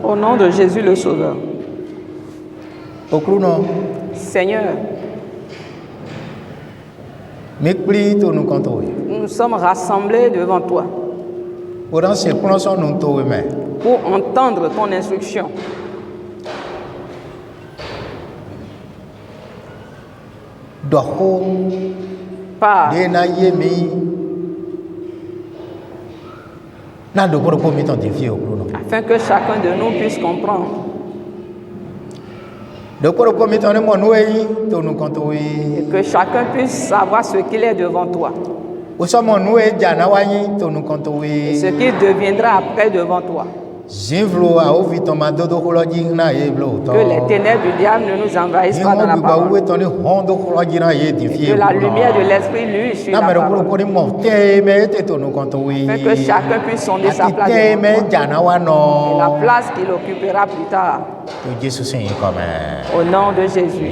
Au nom de Jésus le Sauveur. Seigneur, nous sommes rassemblés devant toi pour entendre ton instruction. Par afin que chacun de nous puisse comprendre. Et que chacun puisse savoir ce qu'il est devant toi. Et ce qu'il deviendra après devant toi. Que les ténèbres du diable ne nous envahissent pas dans la parole. Et que la lumière de l'esprit lui sur la parole. Afin que chacun puisse sonder sa place devant toi. Et la place qu'il occupera plus tard. Au nom de Jésus.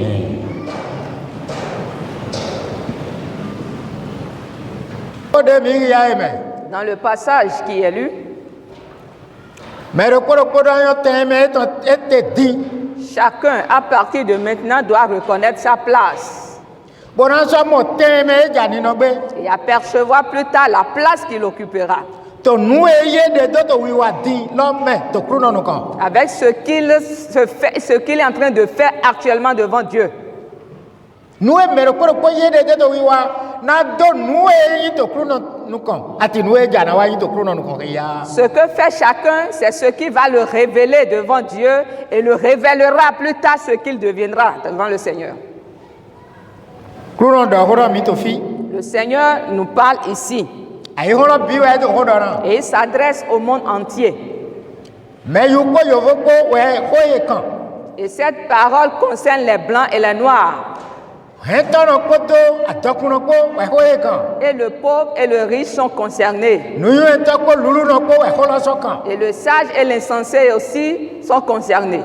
Dans le passage qui est lu, chacun à partir de maintenant doit reconnaître sa place et apercevoir plus tard la place qu'il occupera avec ce qu'il est en train de faire actuellement devant Dieu. Ce que fait chacun, c'est ce qui va le révéler devant Dieu et le révélera plus tard ce qu'il deviendra devant le Seigneur. Le Seigneur nous parle ici et il s'adresse au monde entier. Et cette parole concerne les blancs et les noirs. Et le pauvre et le riche sont concernés. Et le sage et l'insensé aussi sont concernés.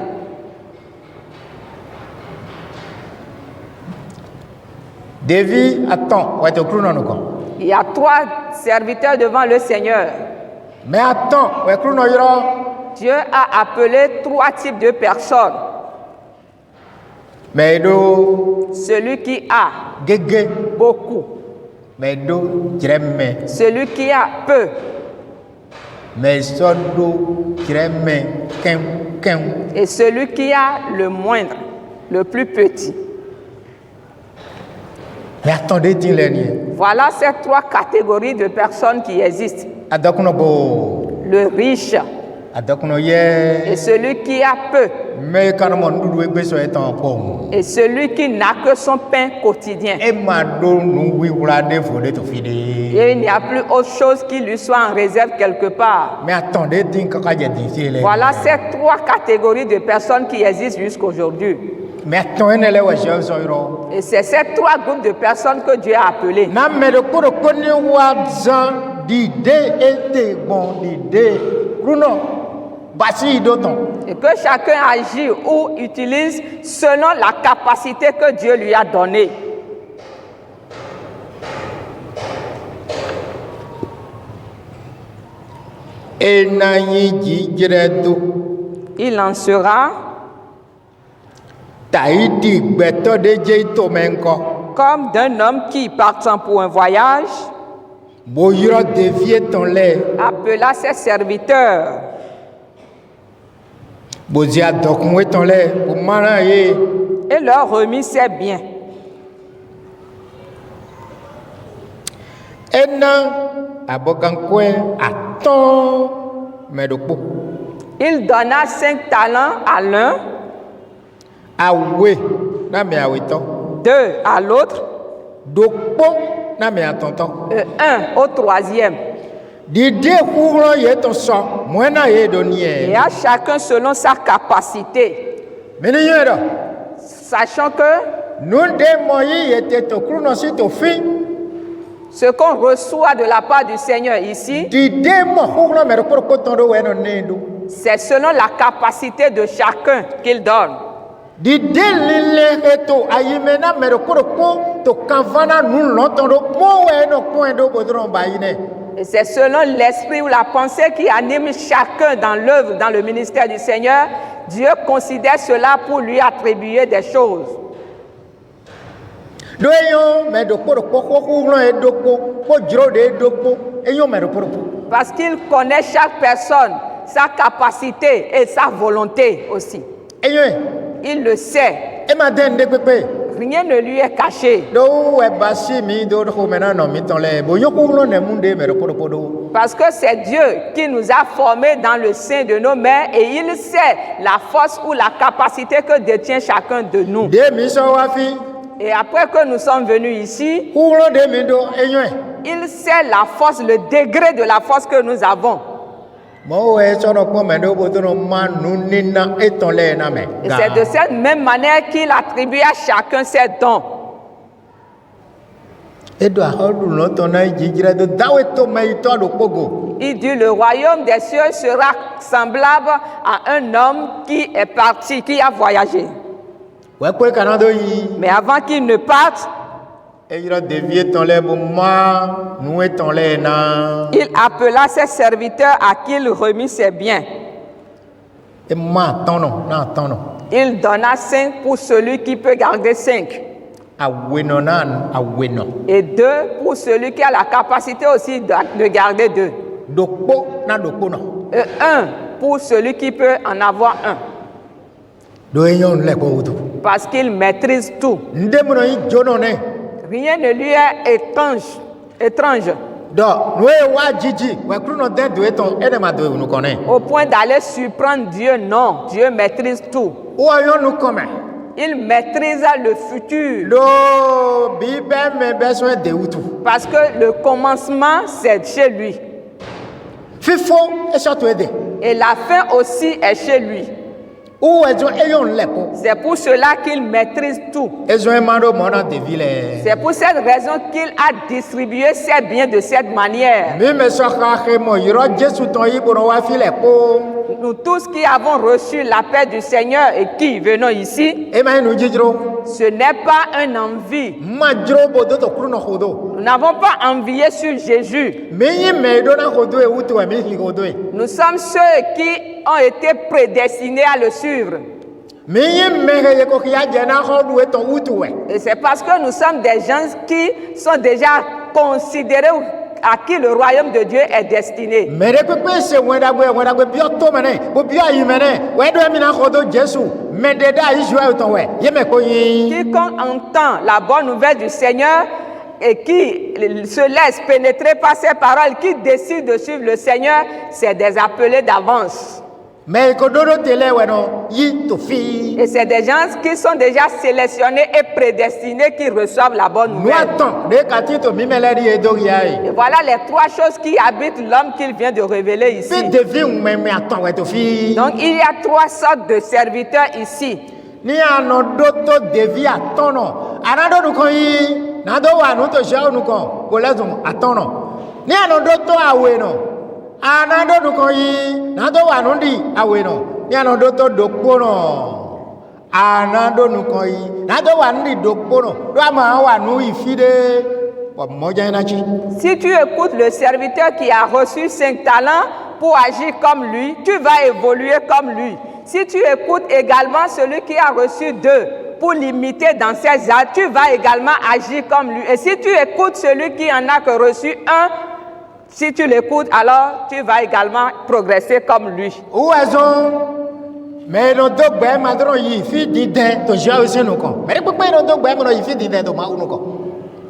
Il y a 3 serviteurs devant le Seigneur. Dieu a appelé 3 types de personnes. Celui qui a beaucoup, celui qui a peu, et celui qui a le moindre, le plus petit. Voilà ces 3 catégories de personnes qui existent. Le riche et celui qui a peu. Et celui qui n'a que son pain quotidien. Et il n'y a plus autre chose qui lui soit en réserve quelque part. Voilà ces 3 catégories de personnes qui existent jusqu'aujourd'hui. Et c'est ces 3 groupes de personnes que Dieu a appelés. Et que chacun agit ou utilise selon la capacité que Dieu lui a donnée. Il en sera comme d'un homme qui, partant pour un voyage, appela ses serviteurs et leur remit ses biens. Il donna 5 talents à l'un, 2 à l'autre, et 1 au troisième. Et à chacun selon sa capacité. Sachant que ce qu'on reçoit de la part du Seigneur ici, c'est selon la capacité de chacun qu'il donne. Et c'est selon l'esprit ou la pensée qui anime chacun dans l'œuvre, dans le ministère du Seigneur. Dieu considère cela pour lui attribuer des choses. Parce qu'il connaît chaque personne, sa capacité et sa volonté aussi. Il le sait. Rien ne lui est caché. Parce que c'est Dieu qui nous a formés dans le sein de nos mères et il sait la force ou la capacité que détient chacun de nous. Et après que nous sommes venus ici, il sait la force, le degré de la force que nous avons. Et c'est de cette même manière qu'il attribue à chacun ses dons. Il dit le royaume des cieux sera semblable à un homme qui est parti, qui a voyagé. Mais avant qu'il ne parte, il appela ses serviteurs à qui il remit ses biens. Il donna 5 pour celui qui peut garder 5. Et 2 pour celui qui a la capacité aussi de garder 2. Et 1 pour celui qui peut en avoir 1. Parce qu'il maîtrise tout. Rien ne lui est étrange. Au point d'aller surprendre Dieu, non. Dieu maîtrise tout. Il maîtrise le futur. Parce que le commencement, c'est chez lui. Et la fin aussi est chez lui. C'est pour cela qu'il maîtrise tout. C'est pour cette raison qu'il a distribué ses biens de cette manière. Nous tous qui avons reçu la paix du Seigneur et qui venons ici, ce n'est pas une envie. Nous n'avons pas envié sur Jésus. Nous sommes ceux qui ont été prédestinés à le suivre. Et c'est parce que nous sommes des gens qui sont déjà considérés à qui le royaume de Dieu est destiné. Quiconque entend la bonne nouvelle du Seigneur et qui se laisse pénétrer par ses paroles, qui décide de suivre le Seigneur, c'est des appelés d'avance. Et c'est des gens qui sont déjà sélectionnés et prédestinés qui reçoivent la bonne nouvelle. Et voilà les 3 choses qui habitent l'homme qu'il vient de révéler ici. Donc il y a 3 sortes de serviteurs ici. Si tu écoutes le serviteur qui a reçu 5 talents pour agir comme lui, tu vas évoluer comme lui. Si tu écoutes également celui qui a reçu 2 pour l'imiter dans ses actes, tu vas également agir comme lui. Et si tu écoutes celui qui en a que reçu 1, si tu l'écoutes, alors tu vas également progresser comme lui.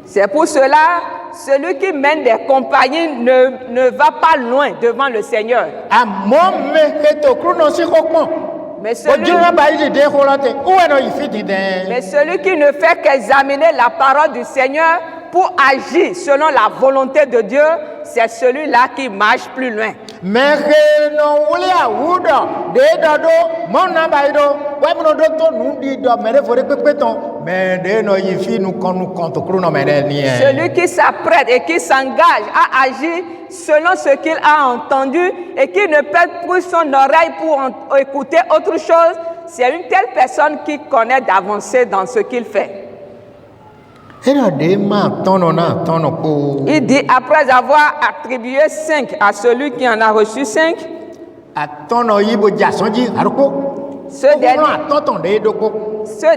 C'est pour cela, celui qui mène des compagnies ne va pas loin devant le Seigneur. Mais celui qui ne fait qu'examiner la parole du Seigneur pour agir selon la volonté de Dieu, c'est celui-là qui marche plus loin. Celui qui s'apprête et qui s'engage à agir selon ce qu'il a entendu et qui ne pète plus son oreille pour écouter autre chose, c'est une telle personne qui connaît d'avancer dans ce qu'il fait. Il dit, après avoir attribué 5 à celui qui en a reçu 5, ce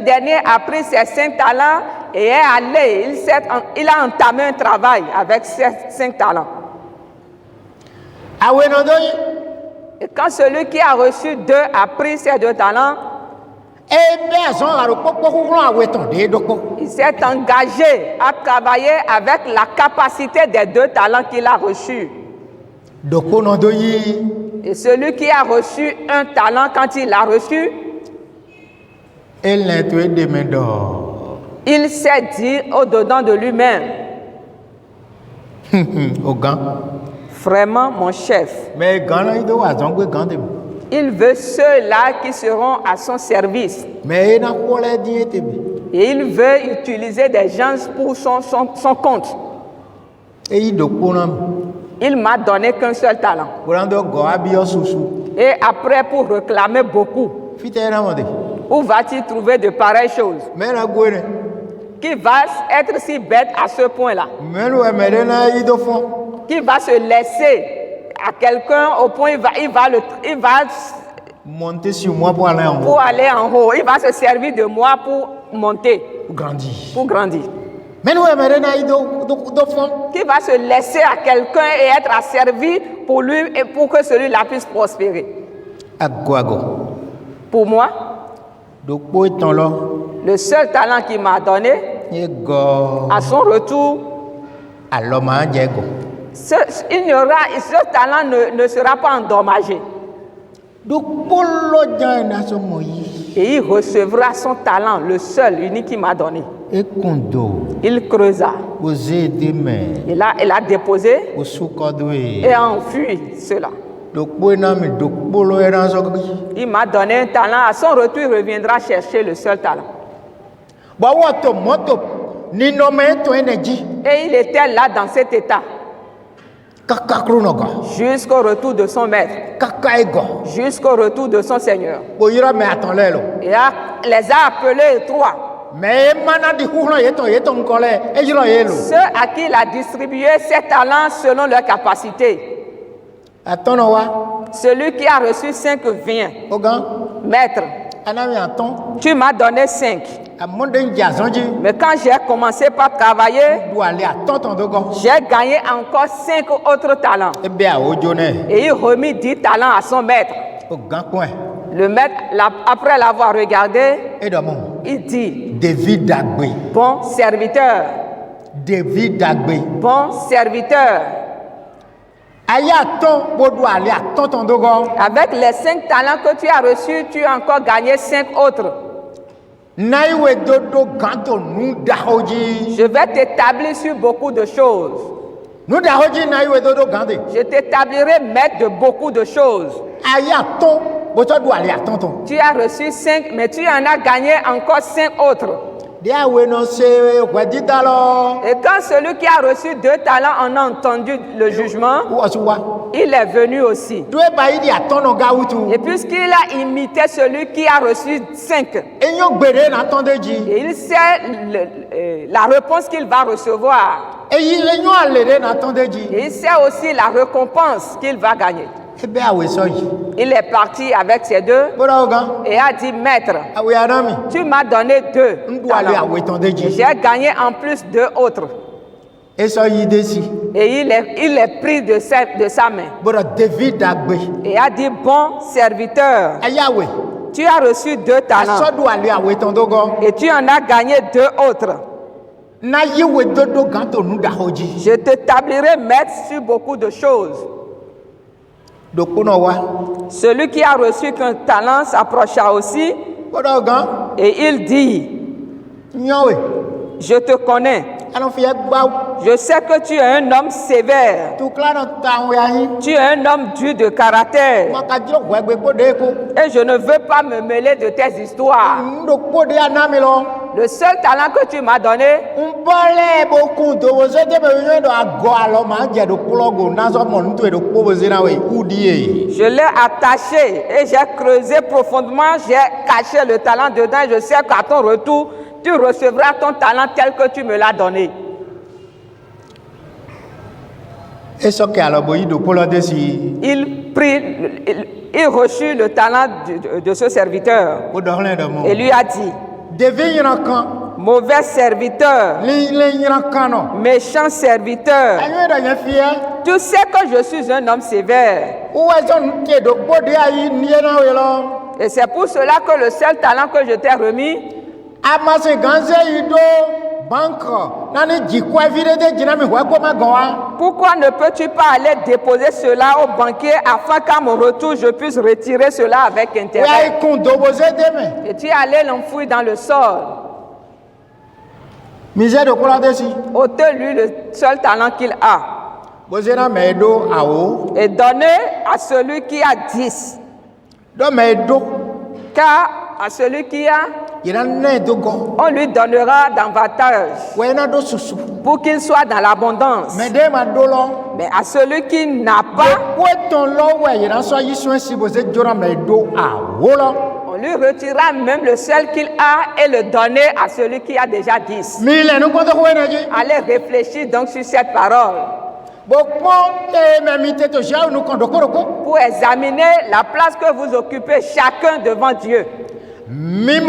dernier a pris ses 5 talents et est allé, il a entamé un travail avec ses 5 talents. Et quand celui qui a reçu 2 a pris ses 2 talents, il s'est engagé à travailler avec la capacité des 2 talents qu'il a reçus. Et celui qui a reçu 1 talent, quand il l'a reçu, il s'est dit au-dedans de lui-même, vraiment mon chef, il veut ceux-là qui seront à son service. Et il veut utiliser des gens pour son compte. Il m'a donné qu'un seul talent. Et après, pour réclamer beaucoup, où va-t-il trouver de pareilles choses? Qui va être si bête à ce point-là? Qui va se laisser à quelqu'un au point il va monter sur moi pour aller en haut. Pour aller en haut. Il va se servir de moi pour monter. Pour grandir. Qui va se laisser à quelqu'un et être asservi pour lui et pour que celui-là puisse prospérer. Pour moi, le seul talent qu'il m'a donné, à son retour, ce talent ne sera pas endommagé. Et il recevra son talent, le seul, unique qu'il m'a donné. Il creusa. Il a déposé et a enfui cela. Il m'a donné un talent. À son retour, il reviendra chercher le seul talent. Et il était là dans cet état. Jusqu'au retour de son maître. Jusqu'au retour de son Seigneur. Et les a appelés 3. Ceux à qui il a distribué ses talents selon leur capacité. Celui qui a reçu 5 vient. Maître, tu m'as donné 5. Mais quand j'ai commencé par travailler, j'ai gagné encore 5 autres talents. Et il remit 10 talents à son maître. Le maître, après l'avoir regardé, il dit, bon serviteur, bon serviteur, avec les 5 talents que tu as reçus, tu as encore gagné 5 autres. Je vais t'établir sur beaucoup de choses. Je t'établirai maître de beaucoup de choses. Tu as reçu 5, mais tu en as gagné encore 5 autres. Et quand celui qui a reçu 2 talents en a entendu le jugement, il est venu aussi. Et puisqu'il a imité celui qui a reçu 5, et il sait la réponse qu'il va recevoir. Et il sait aussi la récompense qu'il va gagner. Il est parti avec ses 2 et a dit, maître, tu m'as donné 2 talents. J'ai gagné en plus 2 autres. Et il est pris de sa main. Et a dit, bon serviteur, tu as reçu 2 talents. Et tu en as gagné 2 autres. Je t'établirai maître sur beaucoup de choses. Celui qui a reçu qu'un talent s'approcha aussi et il dit, je te connais. Je sais que tu es un homme sévère. Tu es un homme dur de caractère. Et je ne veux pas me mêler de tes histoires. Le seul talent que tu m'as donné, je l'ai attaché et j'ai creusé profondément. J'ai caché le talent dedans. Je sais qu'à ton retour, tu recevras ton talent tel que tu me l'as donné. Il reçut le talent de ce serviteur et lui a dit: mauvais serviteur, méchant serviteur, tu sais que je suis un homme sévère. Et c'est pour cela que le seul talent que je t'ai remis, pourquoi ne peux-tu pas aller déposer cela au banquier afin qu'à mon retour je puisse retirer cela avec intérêt? Et tu es allé l'enfouir dans le sol. Ôtez-lui le seul talent qu'il a et donnez à celui qui a 10. Car à celui qui a, on lui donnera davantage pour qu'il soit dans l'abondance. Mais à celui qui n'a pas, on lui retirera même le seul qu'il a et le donner à celui qui a déjà 10. Allez réfléchir donc sur cette parole pour examiner la place que vous occupez chacun devant Dieu. Est-ce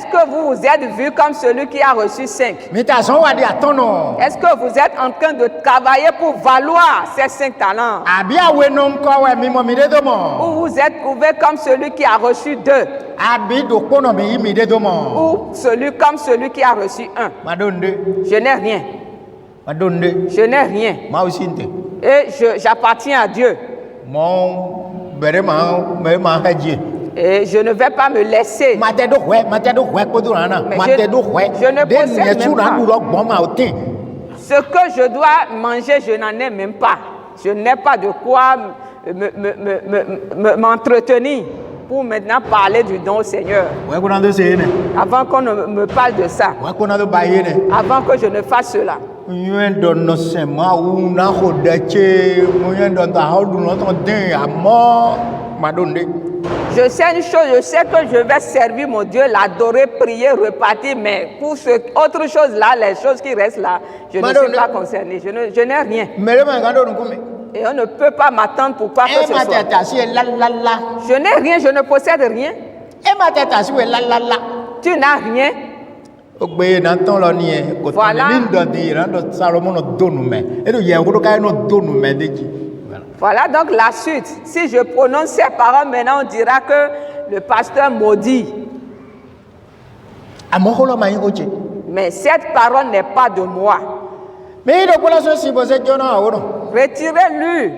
que vous vous êtes vu comme celui qui a reçu 5? Est-ce que vous êtes en train de travailler pour valoir ces 5 talents? Ou vous êtes trouvé comme celui qui a reçu 2? Ou comme celui qui a reçu 1? Je n'ai rien. Je n'ai rien. Et j'appartiens à Dieu. Et je ne vais pas me laisser. Mais je ne possède même pas. Ce que je dois manger, je n'en ai même pas. Je n'ai pas de quoi m'entretenir pour maintenant parler du don au Seigneur. Avant qu'on ne me parle de ça. Avant que je ne fasse cela. Je sais une chose, je sais que je vais servir mon Dieu, l'adorer, prier, repartir, mais pour autre chose là, les choses qui restent là, je ne suis pas concerné, je n'ai rien. Et on ne peut pas m'attendre pour quoi que ce soit. Je n'ai rien, je ne possède rien. Tu n'as rien. Voilà donc la suite. Si je prononce ces paroles maintenant, on dira que le pasteur maudit. Mais cette parole n'est pas de moi. Retirez-lui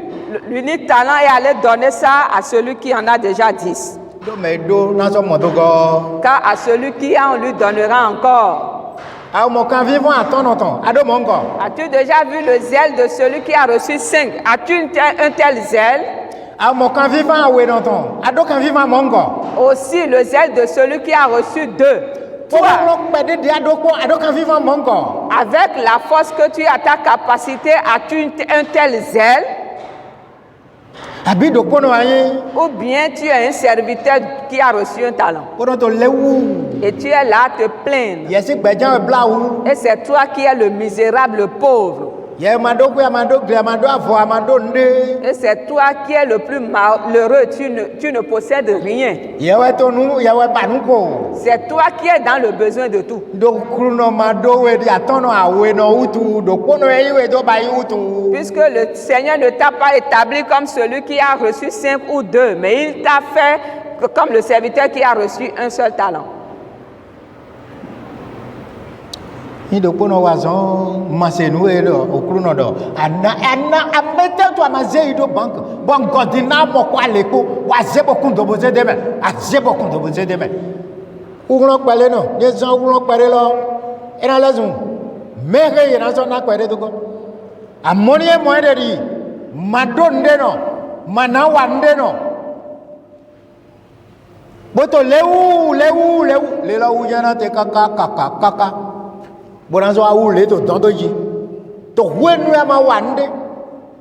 l'unique talent et allez donner ça à celui qui en a déjà 10. Car à celui qui a, on lui donnera encore. As-tu déjà vu le zèle de celui qui a reçu 5? As-tu un tel zèle? Aussi le zèle de celui qui a reçu 2. Toi, avec la force que tu as, ta capacité, as-tu un tel zèle? Ou bien tu es un serviteur qui a reçu un talent et tu es là à te plaindre et c'est toi qui es le misérable, le pauvre, et c'est toi qui es le plus malheureux, tu ne possèdes rien, c'est toi qui es dans le besoin de tout. Puisque le Seigneur ne t'a pas établi comme celui qui a reçu 5 ou 2, mais il t'a fait comme le serviteur qui a reçu un seul talent. Boto lewu lela uyana te kaka bonanzo au le to dondo ji to wenu ya mawande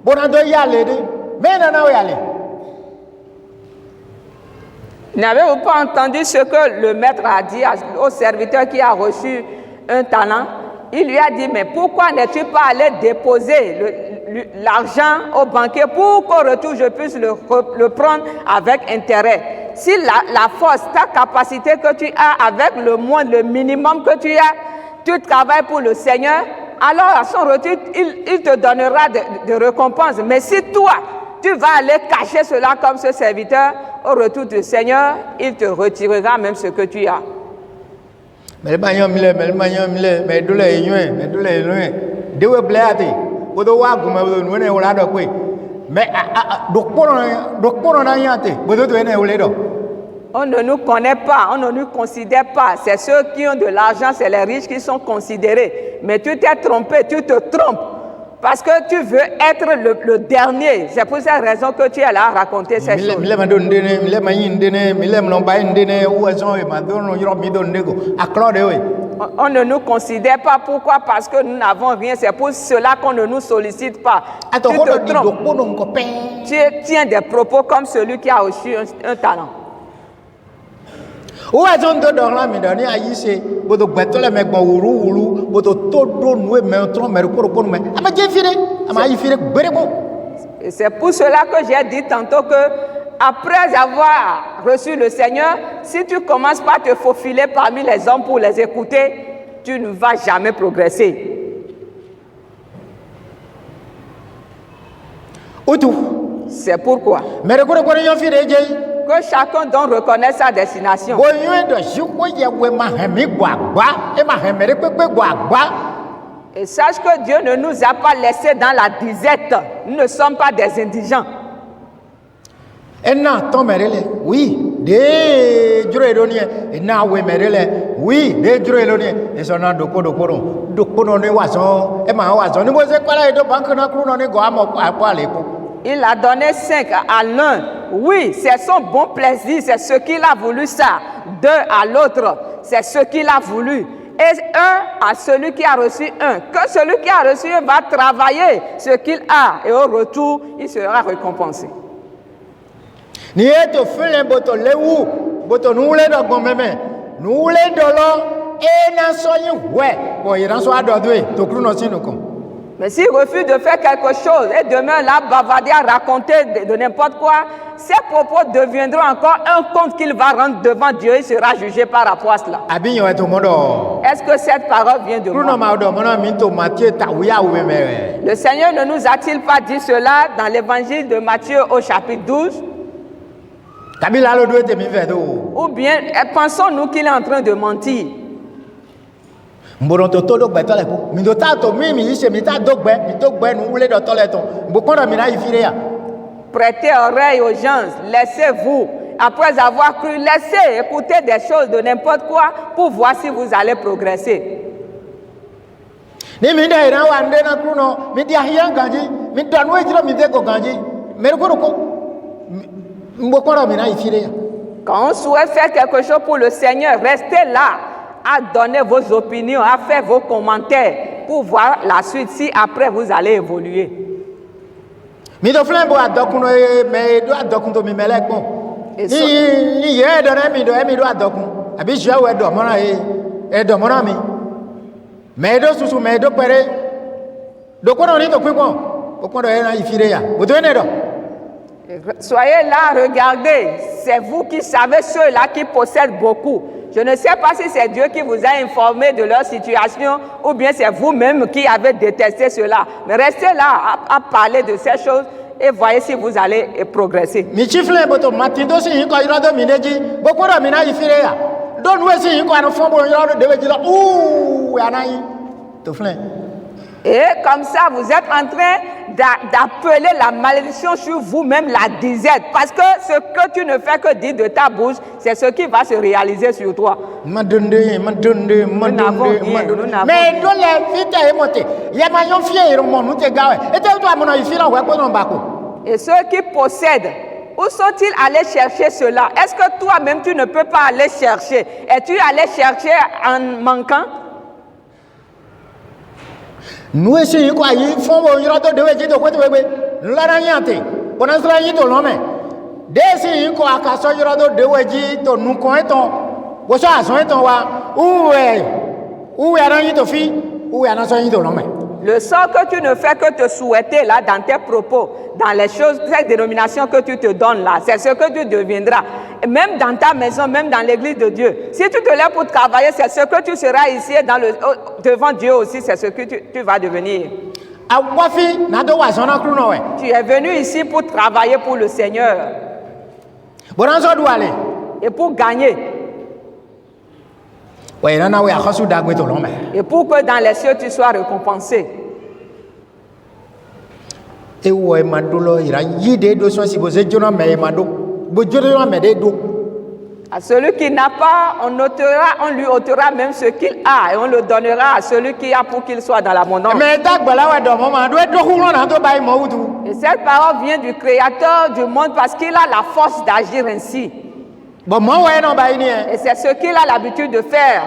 bonando yale de mena na yale N'avez-vous pas entendu ce que le maître a dit au serviteur qui a reçu un talent? Il lui a dit, mais pourquoi n'es-tu pas allé déposer l'argent au banquier pour qu'au retour je puisse le prendre avec intérêt? Si la force, ta capacité que tu as avec le minimum que tu as, tu travailles pour le Seigneur, alors à son retour, il te donnera de récompenses. Mais si toi, tu vas aller cacher cela comme ce serviteur, au retour du Seigneur, il te retirera même ce que tu as. Mais on ne nous connaît pas, on ne nous considère pas. C'est ceux qui ont de l'argent, c'est les riches qui sont considérés. Mais tu t'es trompé, tu te trompes. Parce que tu veux être le dernier. C'est pour cette raison que tu es là à raconter ces choses. On ne nous considère pas. Pourquoi? Parce que nous n'avons rien. C'est pour cela qu'on ne nous sollicite pas. Tu te trompes. Tu tiens des propos comme celui qui a reçu un talent. Et c'est pour cela que j'ai dit tantôt que après avoir reçu le Seigneur, si tu commences pas à te faufiler parmi les hommes pour les écouter, tu ne vas jamais progresser. C'est pourquoi que chacun donc reconnaisse sa destination. Et sache que Dieu ne nous a pas laissés dans la disette. Nous ne sommes pas des indigents. Oui, il a donné 5 à l'un. Oui, c'est son bon plaisir, c'est ce qu'il a voulu ça. 2 à l'autre, c'est ce qu'il a voulu. Et 1 à celui qui a reçu 1. Que celui qui a reçu 1 va travailler ce qu'il a. Et au retour, il sera récompensé. Mais s'il refuse de faire quelque chose et demain là bavarder à raconter de n'importe quoi, ses propos deviendront encore un compte qu'il va rendre devant Dieu. Il sera jugé par rapport à cela. Est-ce que cette parole vient de moi? Le Seigneur ne nous a-t-il pas dit cela dans l'évangile de Matthieu au chapitre 12? Ou bien pensons-nous qu'il est en train de mentir? Prêtez oreille aux gens, laissez-vous, après avoir cru, laissez écouter des choses de n'importe quoi pour voir si vous allez progresser. Quand on souhaite faire quelque chose pour le Seigneur, restez là à donner vos opinions, à faire vos commentaires pour voir la suite si après vous allez évoluer. Et soyez là, regardez, c'est vous qui savez ceux-là qui possèdent beaucoup. Je ne sais pas si c'est Dieu qui vous a informé de leur situation ou bien c'est vous-même qui avez détesté cela. Mais restez là à parler de ces choses et voyez si vous allez progresser. Et comme ça, vous êtes en train d'appeler la malédiction sur vous-même la disette. Parce que ce que tu ne fais que dire de ta bouche, c'est ce qui va se réaliser sur toi. Nous n'avons rien. Et ceux qui possèdent, où sont-ils allés chercher cela? Est-ce que toi-même tu ne peux pas aller chercher? Es-tu allé chercher en manquant? Nous essayons quoi? Ils font de Desi ko akaso yoro do deweji to nukon eton. Wo so ason eton wa ou ya ran yin to fi ou ya na so yin to lome. Le sort que tu ne fais que te souhaiter là dans tes propos, dans les choses, cette dénomination que tu te donnes là, c'est ce que tu deviendras. Et même dans ta maison, même dans l'église de Dieu. Si tu te lèves pour travailler, c'est ce que tu seras ici devant Dieu aussi, c'est ce que tu vas devenir. Tu es venu ici pour travailler pour le Seigneur. Et pour gagner. Et pour que dans les cieux tu sois récompensé. À celui qui n'a pas, on lui ôtera même ce qu'il a et on le donnera à celui qui a pour qu'il soit dans l'abondance. Et cette parole vient du Créateur du monde parce qu'il a la force d'agir ainsi. Et c'est ce qu'il a l'habitude de faire.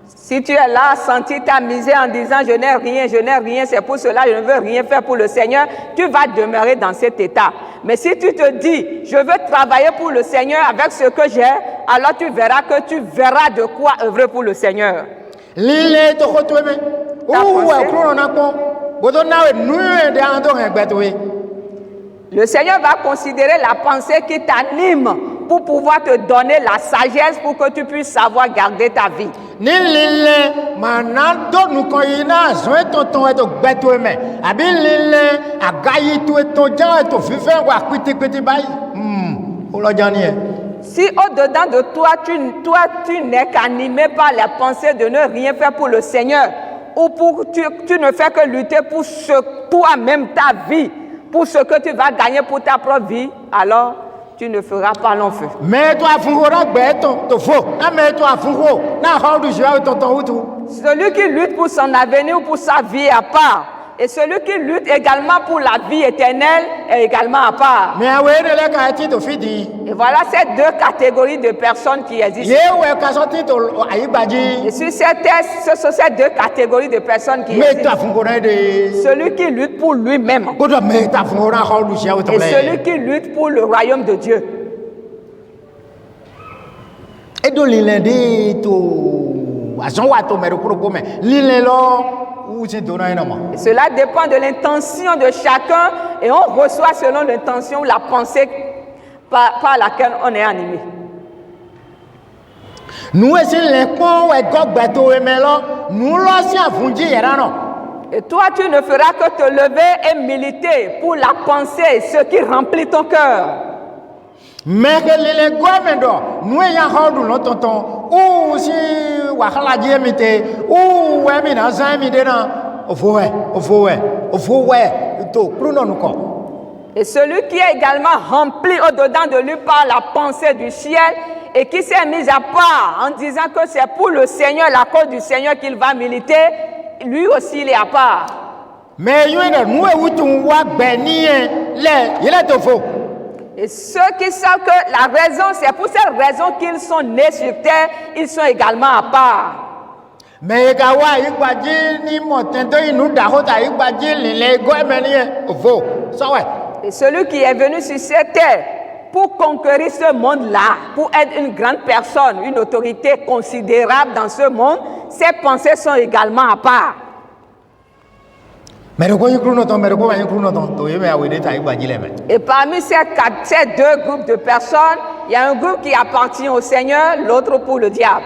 Si tu es là, senti t'amuser en disant je n'ai rien, c'est pour cela je ne veux rien faire pour le Seigneur, tu vas demeurer dans cet état. Mais si tu te dis je veux travailler pour le Seigneur avec ce que j'ai, alors tu verras de quoi œuvrer pour le Seigneur. Le Seigneur va considérer la pensée qui t'anime pour pouvoir te donner la sagesse pour que tu puisses savoir garder ta vie. Si au-dedans de toi, tu n'es qu'animé par la pensée de ne rien faire pour le Seigneur, ou tu ne fais que lutter pour toi-même, ta vie, pour ce que tu vas gagner pour ta propre vie, alors tu ne feras pas long feu. Celui qui lutte pour son avenir ou pour sa vie à part, et celui qui lutte également pour la vie éternelle est également à part. Et voilà ces deux catégories de personnes qui existent. Et sur cette terre, ce sont ces deux catégories de personnes qui existent. Celui qui lutte pour lui-même. Et celui qui lutte pour le royaume de Dieu. Et cela dépend de l'intention de chacun et on reçoit selon l'intention, la pensée par laquelle on est animé. Et toi, tu ne feras que te lever et militer pour la pensée, ce qui remplit ton cœur. Mais que les gouvernements nous ayons rendu longtemps ou si wahala diemite ou wemina zamidena et celui qui est également rempli au-dedans de lui par la pensée du ciel et qui s'est mis à part en disant que c'est pour le Seigneur, la cause du Seigneur qu'il va militer, lui aussi il est à part. Mais nous et ceux qui savent que la raison, c'est pour cette raison qu'ils sont nés sur terre, ils sont également à part. Mais et celui qui est venu sur cette terre pour conquérir ce monde-là, pour être une grande personne, une autorité considérable dans ce monde, ses pensées sont également à part. Et parmi ces deux groupes de personnes, il y a un groupe qui appartient au Seigneur, l'autre pour le diable.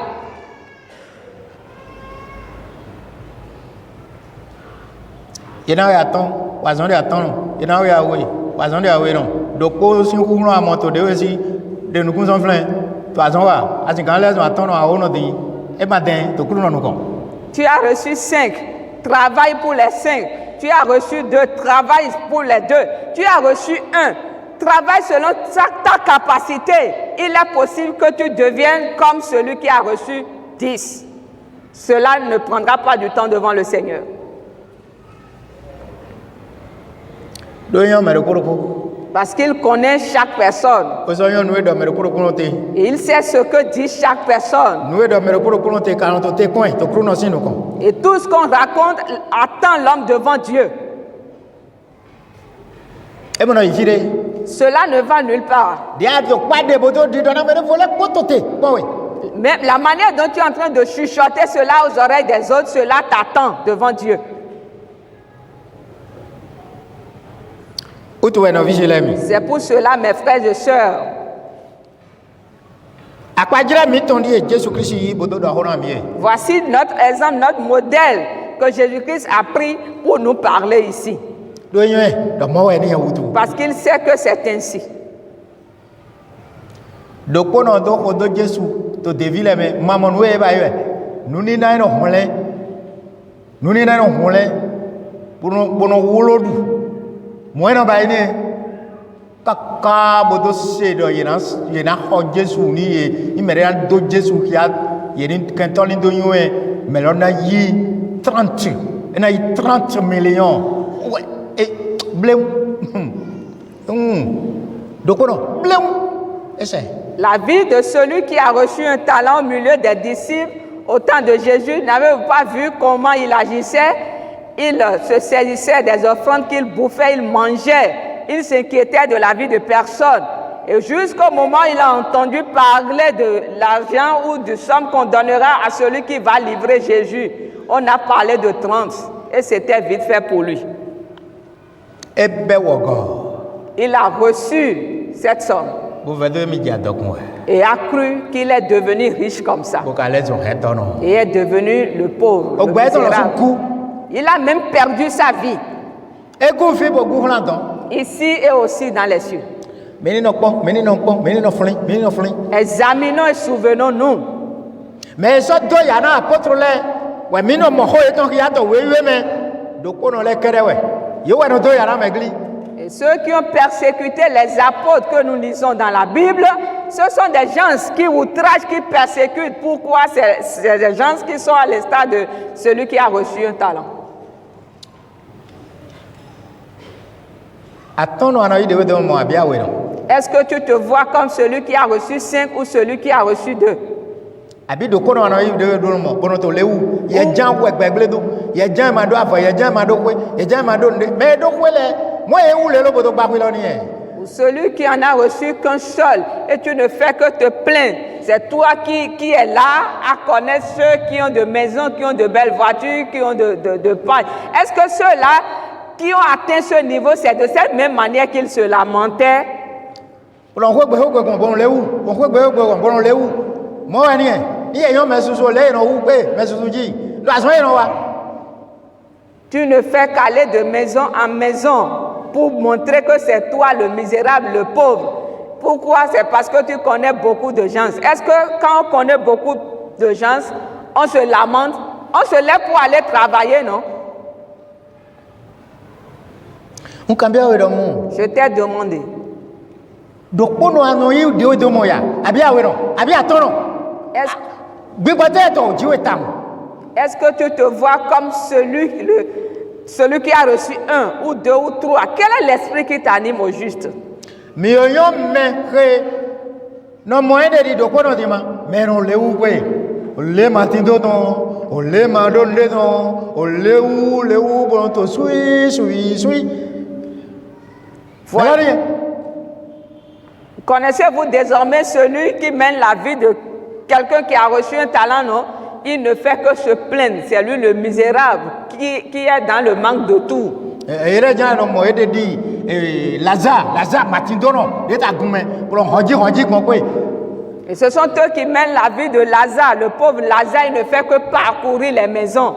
Tu as reçu 5, travaille pour les 5. Tu as reçu 2, travaille pour les 2. Tu as reçu 1, travaille selon ta capacité. Il est possible que tu deviennes comme celui qui a reçu 10. Cela ne prendra pas du temps devant le Seigneur. Parce qu'il connaît chaque personne. Osoyo nous do mere kuro te. Et il sait ce que dit chaque personne. Nous do mere kuro te kan to te coin to kuro no sinu kon. Et tout ce qu'on raconte attend l'homme devant Dieu. E mo no yire. Cela ne va nulle part. Dia to pa de bodo di do na mere vole kotote. Bon oui. Même la manière dont tu es en train de chuchoter cela aux oreilles des autres, cela t'attend devant Dieu. C'est pour cela, mes frères et sœurs, voici notre exemple, notre modèle que Jésus-Christ a pris pour nous parler ici. Parce qu'il sait que c'est ainsi. Moi ba ini kaka bodo se do yena ho Jesu ni imere do Jesu kia yeni kentoli do yue melona yi 30 ena yi 30 millions ouais et bleu dokono bleu essaye. La vie de celui qui a reçu un talent au milieu des disciples au temps de Jésus, n'avez-vous pas vu comment il agissait? Il se saisissait des offrandes qu'il bouffait, il mangeait, il s'inquiétait de la vie de personne. Et jusqu'au moment où il a entendu parler de l'argent ou du somme qu'on donnera à celui qui va livrer Jésus, on a parlé de 30 et c'était vite fait pour lui. Il a reçu cette somme et a cru qu'il est devenu riche comme ça et est devenu le pauvre, le misérable. Il a même perdu sa vie. Ici et aussi dans les cieux. Examinons et souvenons-nous. Mais ça doit y avoir un apôtre là. Ouais, mais non, mon hoye tant qu'il y a de mais donc on les kere Yo ouais, doit y avoir une église. Et ceux qui ont persécuté les apôtres que nous lisons dans la Bible, ce sont des gens qui outragent, qui persécutent. Pourquoi? C'est des gens qui sont à l'état de celui qui a reçu un talent. Est-ce que tu te vois comme celui qui a reçu 5 ou celui qui a reçu 2? Ou celui qui en a reçu qu'un seul et tu ne fais que te plaindre. C'est toi qui es là à connaître ceux qui ont de maisons, qui ont de belles voitures, qui ont de pain. Est-ce que ceux-là qui ont atteint ce niveau, c'est de cette même manière qu'ils se lamentaient? Tu ne fais qu'aller de maison en maison pour montrer que c'est toi le misérable, le pauvre. Pourquoi? C'est parce que tu connais beaucoup de gens. Est-ce que quand on connaît beaucoup de gens, on se lamente, on se lève pour aller travailler, non? Je t'ai demandé. Est-ce que tu te vois comme celui qui a reçu 1 ou 2 ou 3? Quel est l'esprit qui t'anime au juste? Connaissez-vous désormais celui qui mène la vie de quelqu'un qui a reçu un talent, non? Il ne fait que se plaindre. C'est lui le misérable qui est dans le manque de tout. Et ce sont eux qui mènent la vie de Lazare. Le pauvre Lazare, il ne fait que parcourir les maisons.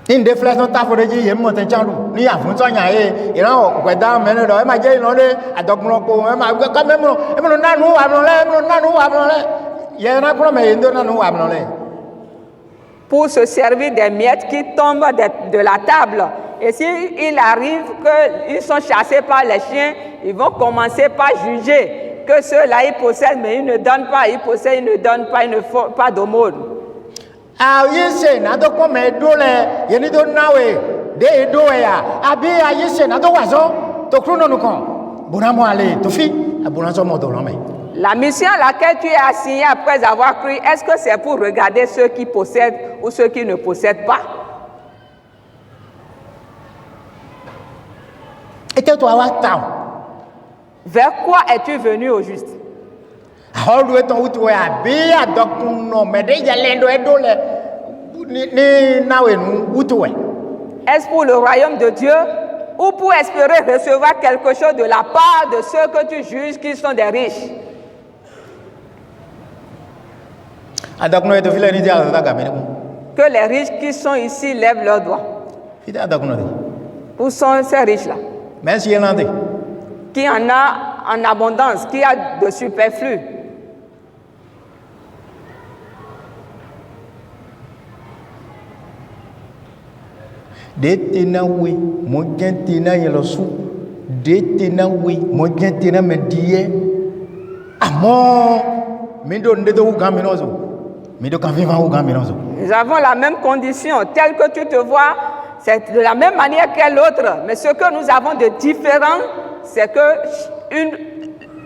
In deflation ta fore ji yem mo ten chandu ni afun so yan e iran o da me no e ma je ino le adogun ko e ma ka me mo nanu wa mo le ye na pro me ndo nanu wa mo le. Pour se servir des miettes qui tombent de la table. Et s'il arrive qu'ils sont chassés par les chiens, ils vont commencer par juger que ceux-là ils possèdent mais ils ne donnent pas, ils possèdent, ils ne donnent pas, ils ne font pas d'aumône. Ah, yes, na do ko me do le, ye ni do nawe. de do ya abi ayese na do wazo to krono no kon bonamo ale to fi abonaso mo do lome. La mission à laquelle tu es assigné après avoir cru, est-ce que c'est pour regarder ceux qui possèdent ou ceux qui ne possèdent pas? Et toi wa ta. Vers quoi es-tu venu au juste? Aholu eton utu ya bi adokun no me de yelendo edo le ni nawe nu utu we. Est-ce pour le royaume de Dieu ou pour espérer recevoir quelque chose de la part de ceux que tu juges qui sont des riches? Que les riches qui sont ici lèvent leurs doigts. Où sont ces riches-là? Qui en a en abondance, qui a de superflu. Nous avons la même condition, telle que tu te vois, c'est de la même manière qu'est l'autre. Mais ce que nous avons de différent, c'est que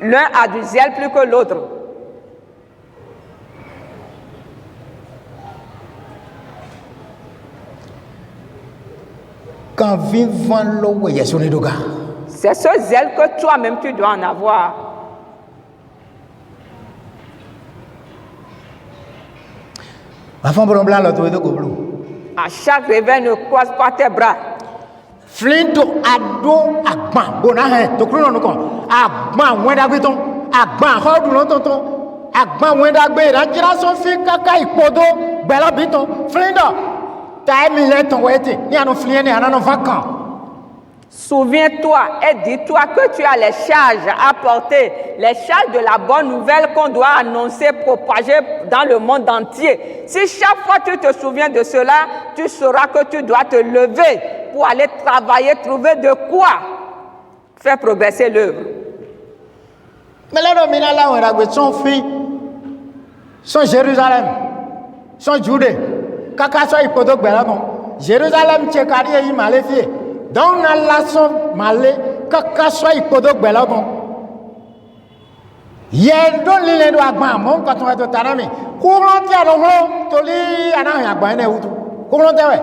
l'un a du zèle plus que l'autre. C'est ce zèle que toi-même tu dois en avoir. À chaque réveil, ne croise pas tes bras. Flinto ado agban bona he to kuro no kon agban wenda gbe ton agban hodu no ton ton agban wenda gbe ra jira so fi kaka ipodo gbela biton flindo time le ton wete ni anu flien ni anano vacan. Souviens-toi et dis-toi que tu as les charges à porter, les charges de la bonne nouvelle qu'on doit annoncer, propager dans le monde entier. Si chaque fois tu te souviens de cela, tu sauras que tu dois te lever pour aller travailler, trouver de quoi faire progresser l'œuvre. Mais là, on a son fils, son Jérusalem, son Judée, kaka so ipodo gbelagon, Jérusalem tchekari yi malefie. Donc, on a son malé, kaka so ipodo gbelagon. Yen don lile do agba mon quand on est au tanami. Courant tia lo toli ana agba ene utu. Courant ouais.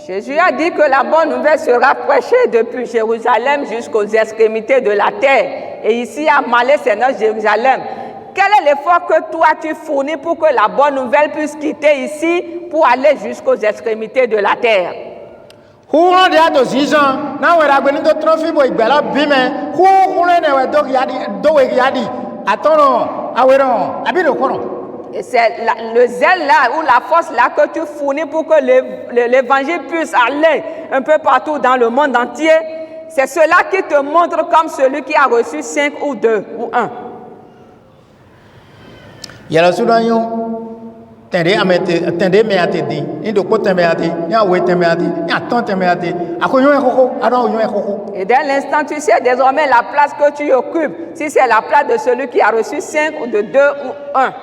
Jésus a dit que la bonne nouvelle sera prêchée depuis Jérusalem jusqu'aux extrémités de la terre. Et ici à Malé, c'est notre Jérusalem. Quel est l'effort que toi tu fournis pour que la bonne nouvelle puisse quitter ici pour aller jusqu'aux extrémités de la terre? Courant dia to 6 ans, na wera gbe ni to trophy boy gbela bime, courant ne we do yadi do we yadi. Attends, awero, abino kono. Et c'est le zèle là, ou la force là que tu fournis pour que l'évangile puisse aller un peu partout dans le monde entier. C'est cela qui te montre comme celui qui a reçu 5 ou 2 ou 1. Yala soudanyo, tende me atedi, ni do ko tembe ati, ni awe tembe ati, ni aton tembe ati, akoyon ekoko, adon oyon ekoko. Et dès l'instant, tu sais désormais la place que tu occupes, si c'est la place de celui qui a reçu 5 ou de 2 ou 1.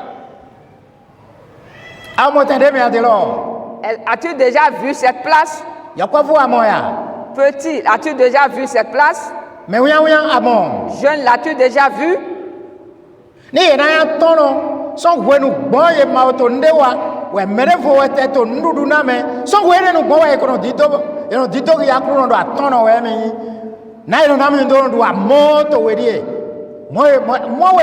As-tu déjà vu cette place? Petit, as-tu déjà vu cette place? Jeune, l'as-tu déjà vu? Moi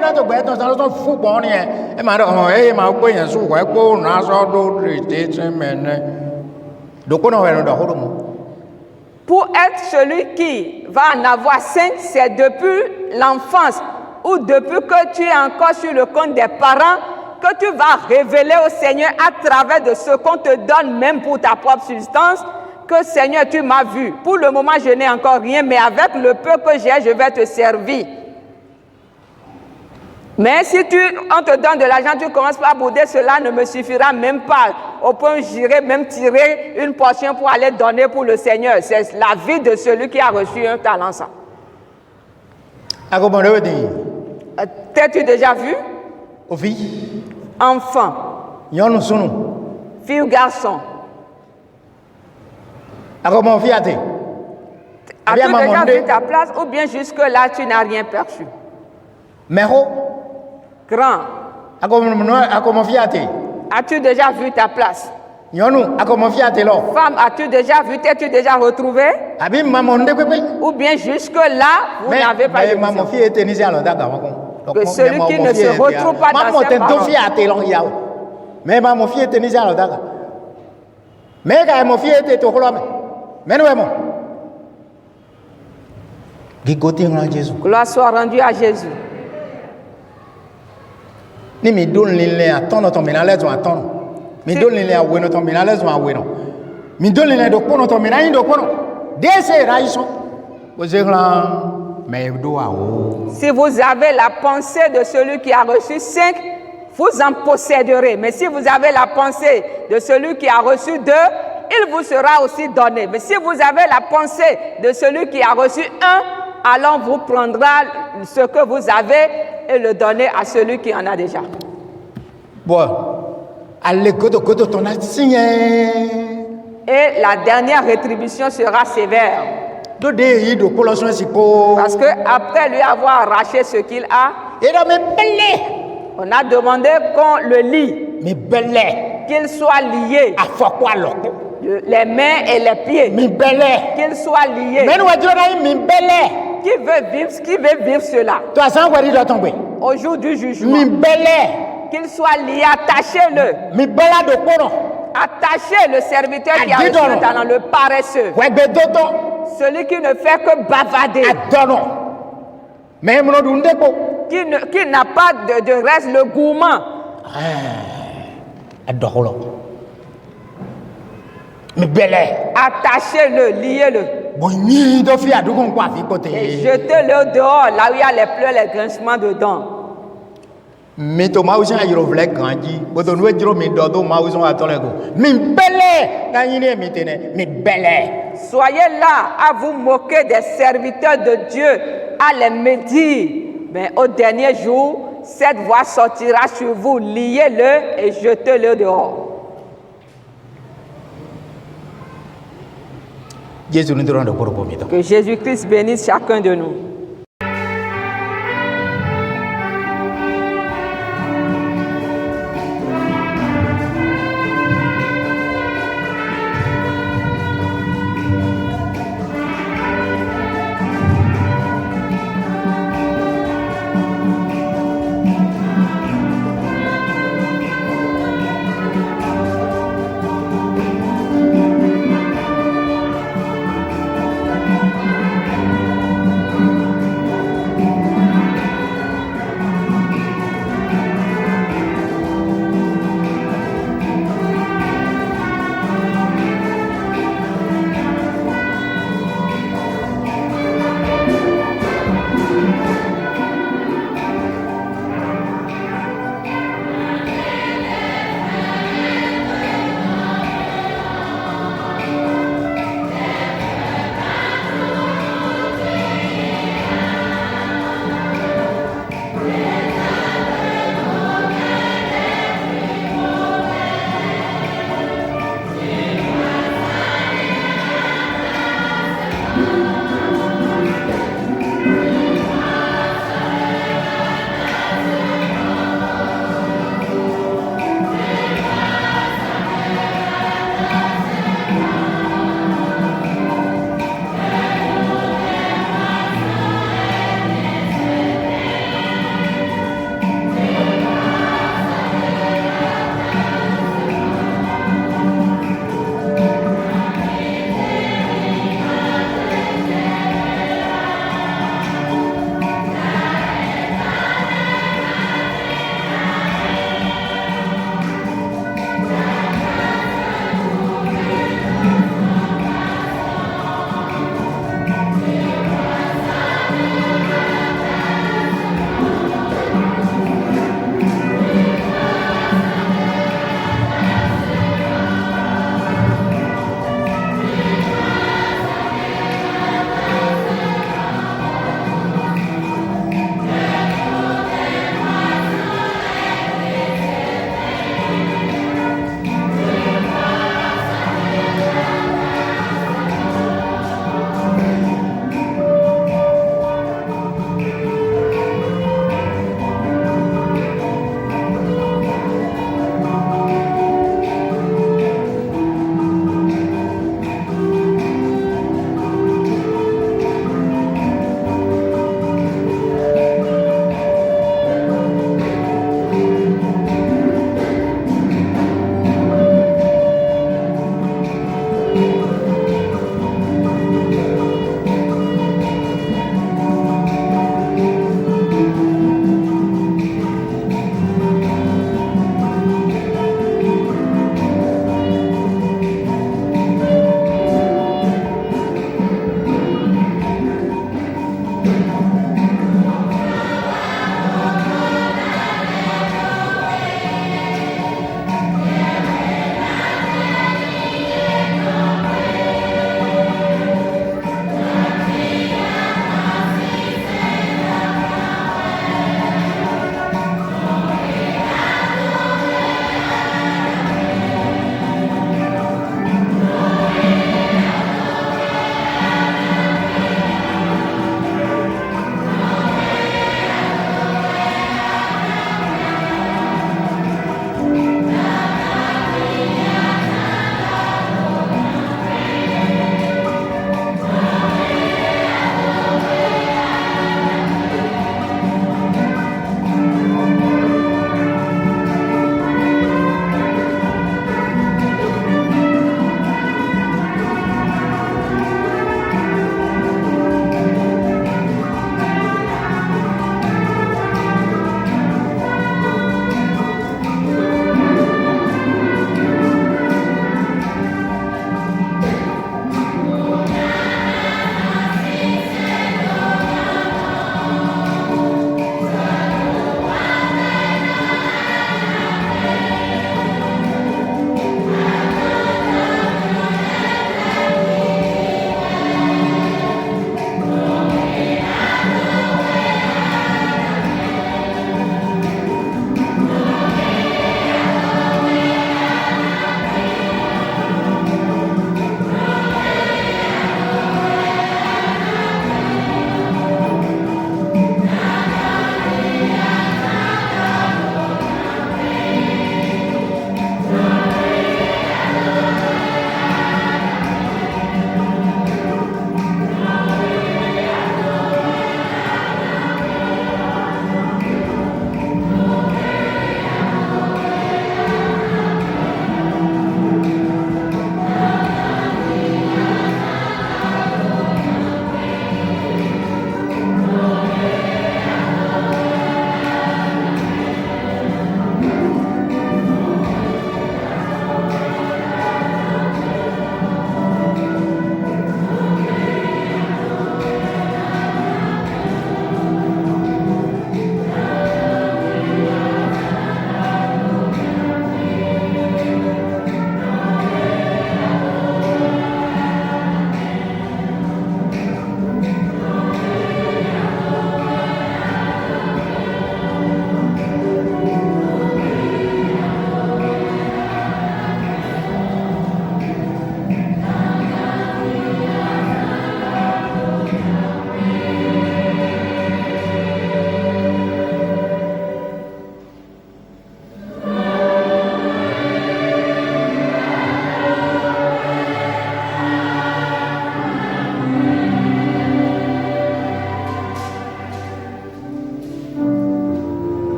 na to gbe ton so fu gbon ni e ma do ma gbe yan su ko e po na so do rete mene do ko no we no do ho mo. Pour être celui qui va en avoir 5, c'est depuis l'enfance ou depuis que tu es encore sur le compte des parents que tu vas révéler au Seigneur à travers de ce qu'on te donne même pour ta propre substance que Seigneur tu m'as vu. Pour le moment je n'ai encore rien mais avec le peu que j'ai je vais te servir. Mais si on te donne de l'argent, tu commences par bouder, cela ne me suffira même pas. Au point où j'irai même tirer une portion pour aller donner pour le Seigneur. C'est la vie de celui qui a reçu un talent. Ça. T'as-tu déjà vu? Enfant. Fille ou garçon. Ako mon fils athée. As-tu Bien, maman, déjà de- vu ta place ou bien jusque-là tu n'as rien perçu? Mais ho, Grand, ako mon fils athée. as-tu déjà vu ta place? Yonou, ako mon fils athée là. Femme, as-tu déjà vu, t'es-tu déjà retrouvé? Abi maman de quoi? Ou bien jusque-là, vous n'avez pas Mais de maman vision? fille était nisé alors d'accord. Que celui qui ne se retrouve pas dans maman ses t'es ton paroles. fils athée là yao. Mais maman fille était nisé alors d'accord. Mais quand mon fils était au chlome. Mais nous aimons. Gigoté en Jésus. Gloire soit rendue à Jésus. Ni mi donne les attendre ton ménage ou attendre. Mi donne les à oueno ton ménage ou à oueno. Mi donne les de kono ton ménage de kono. Dès raison. Vous êtes là. Mais do a o. Si vous avez la pensée de celui qui a reçu 5, vous en posséderez. Mais si vous avez la pensée de celui qui a reçu 2, il vous sera aussi donné. Mais si vous avez la pensée de celui qui a reçu 1, alors vous prendrez ce que vous avez et le donner à celui qui en a déjà. Bon. Allez, godo ton a signé. Et la dernière rétribution sera sévère. Dodé do Colossiens sipo. Parce qu'après lui avoir arraché ce qu'il a, Et là, mais belé. on a demandé qu'on le lie, Mais belé. qu'il soit lié, A fois quoi l'eau. les mains et les pieds, Mais belé. qu'il soit lié. Mais nous a dit, mais belé. Qui veut vivre cela Toi, ça, on va dire, tomber. au jour du jugement? Mais belé. Qu'il soit lié, attachez-le. Mais belé de kono. Attachez le serviteur qui a Ah, reçu dis-donc. le talent, le paresseux, Ouais, ben dodo. celui qui ne fait que bavader, Adono. Mais mon nom de ko. qui n'a pas de reste, le gourmand. Adoro. Mais belé. Attachez-le, liez-le Bon, ni do fi adugon kwa fi et côté. jetez-le dehors, là où il y a les pleurs, les grincements dedans. Mais Thomas aussi a yoro vlek grandi. Bodo nous jiro mi dodo ma aussi a tole go. Mi belé. Na yine mi tene. Mi belé. Soyez là à vous moquer des serviteurs de Dieu, à les médire. Mais au dernier jour, cette voix sortira sur vous, liez-le et jetez-le dehors. Jésus nous donne de corps pour mito. Que Jésus-Christ bénisse chacun de nous.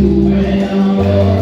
Amen.